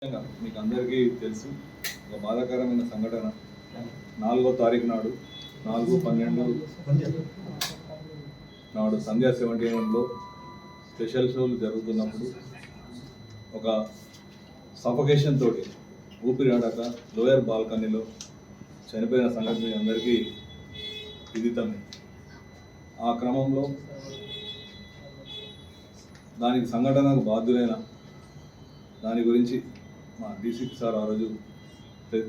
మీకు అందరికీ తెలుసు ఒక బాధాకరమైన సంఘటన 4వ తారీఖు నాడు 4/12 నాడు సంధ్యా 7 స్పెషల్ షోలు జరుగుతున్నప్పుడు ఒక సఫకేషన్ తోటి ఊపిరి ఆడక లోయర్ బాల్కనీలో చనిపోయిన సంఘటన మీ అందరికీ విదితమే. ఆ క్రమంలో దానికి సంఘటనకు బాధ్యులైన దాని గురించి మా డీసీపీ సార్ ఆ రోజు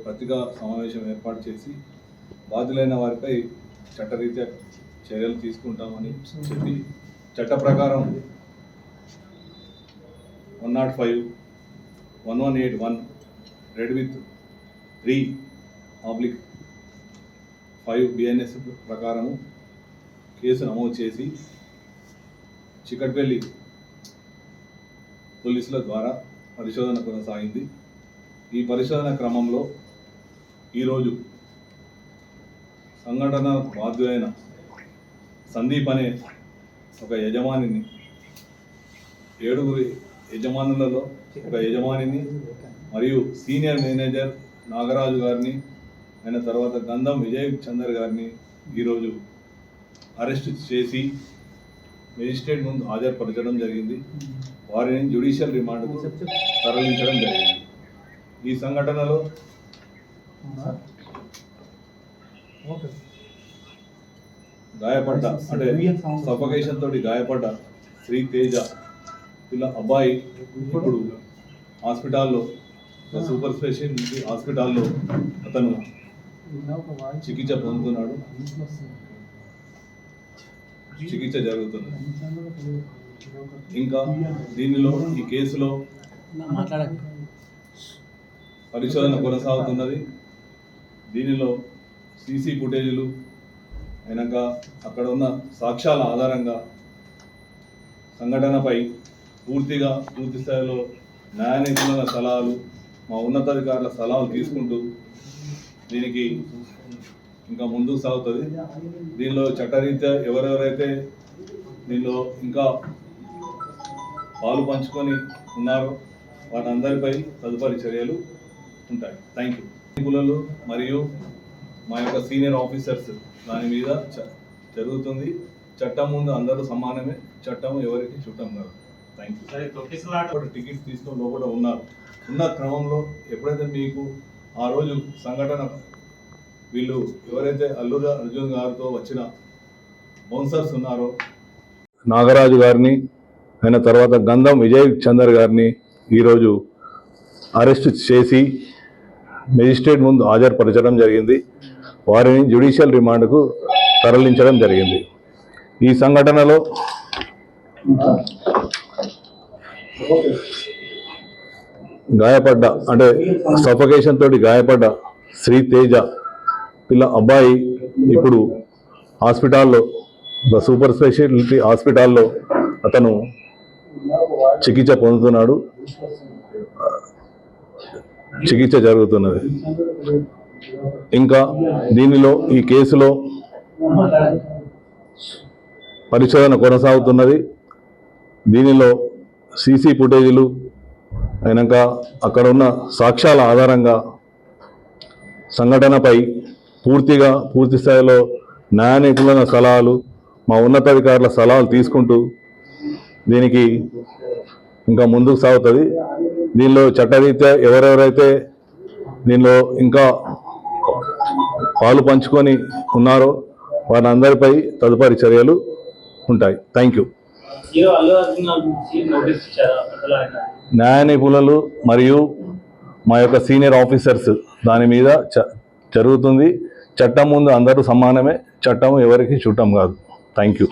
పత్రికా సమావేశం ఏర్పాటు చేసి బాధ్యులైన వారిపై చట్టరీత్యా చర్యలు తీసుకుంటామని చెప్పి చట్ట ప్రకారం 105/1181 రెడ్ విత్ 3/5 BNS ప్రకారము కేసు నమోదు చేసి చికట్పల్లి పోలీసుల ద్వారా పరిశోధన కొనసాగింది. ఈ పరిశోధన క్రమంలో ఈరోజు సంఘటన బాధ్యులైన సందీప్ అనే ఒక యజమానిని 7 యజమానులలో ఒక యజమానిని మరియు సీనియర్ మేనేజర్ నాగరాజు గారిని ఆయన తర్వాత గంధం విజయ్ చందర్ గారిని ఈరోజు అరెస్ట్ చేసి మెజిస్ట్రేట్ ముందు హాజరుపరచడం జరిగింది. వారిని జ్యుడిషియల్ రిమాండ్కు తరలించడం జరిగింది. ఈ సంఘటనలో గాయపడ్డ అంటే సఫకేషన్ తోటి గాయపడ్డ శ్రీ తేజ ఇలా అబ్బాయి ఇప్పుడు హాస్పిటల్లో సూపర్ స్పెషాలిటీ హాస్పిటల్లో అతను చికిత్స పొందుతున్నాడు, చికిత్స జరుగుతుంది. ఇంకా దీనిలో ఈ కేసులో పరిశోధన కొనసాగుతున్నది. దీనిలో సీసీ ఫుటేజీలు అయినాక అక్కడ ఉన్న సాక్ష్యాల ఆధారంగా సంఘటనపై పూర్తి స్థాయిలో న్యాయ నిపుణుల సలహాలు మా ఉన్నతాధికారుల సలహాలు తీసుకుంటూ దీనికి ఇంకా ముందుకు సాగుతుంది. దీనిలో చట్టరీత్యా ఎవరెవరైతే దీనిలో ఇంకా పాలు పంచుకొని ఉన్నారో వారందరిపై తదుపరి చర్యలు ఉంటాయి. Thank you. నిపుణులు మరియు మా యొక్క సీనియర్ ఆఫీసర్స్ దాని మీద జరుగుతుంది. చట్టం ముందు అందరూ సమానమే, చట్టం ఎవరికి చుట్టం కాదు. Thank you. టికెట్స్ తీసుకొని లోపల ఉన్న క్రమంలో ఎప్పుడైతే మీకు ఆ రోజు సంఘటన వీళ్ళు ఎవరైతే అల్లు అర్జున్ గారితో వచ్చిన బౌన్సర్స్ ఉన్నారో నాగరాజు గారిని ఆయన తర్వాత గంధం విజయ్ చందర్ గారిని ఈరోజు అరెస్ట్ చేసి మెజిస్ట్రేట్ ముందు హాజరుపరచడం జరిగింది. వారిని జ్యుడిషియల్ రిమాండ్కు తరలించడం జరిగింది. ఈ సంఘటనలో గాయపడ్డ అంటే సఫకేషన్ తోటి గాయపడ్డ శ్రీ తేజ పిల్ల అబ్బాయి ఇప్పుడు హాస్పిటల్లో సూపర్ స్పెషాలిటీ హాస్పిటల్లో అతను చికిత్స పొందుతున్నాడు, చికిత్స జరుగుతున్నది. ఇంకా దీనిలో ఈ కేసులో పరిశోధన కొనసాగుతున్నది. దీనిలో సీసీ ఫుటేజీలు అయినాక అక్కడ ఉన్న సాక్ష్యాల ఆధారంగా సంఘటనపై పూర్తి స్థాయిలో న్యాయ నిపుణుల సలహాలు మా ఉన్నతాధికారుల సలహాలు తీసుకుంటూ దీనికి ఇంకా ముందుకు సాగుతుంది. దీనిలో చట్టరీత్యా ఎవరెవరైతే దీనిలో ఇంకా పాలు పంచుకొని ఉన్నారో వారందరిపై తదుపరి చర్యలు ఉంటాయి. Thank you. న్యాయ నిపుణులు మరియు మా యొక్క సీనియర్ ఆఫీసర్స్ దాని మీద జరుగుతుంది. చట్టం ముందు అందరూ సమానమే, చట్టం ఎవరికి చుట్టం కాదు. Thank you.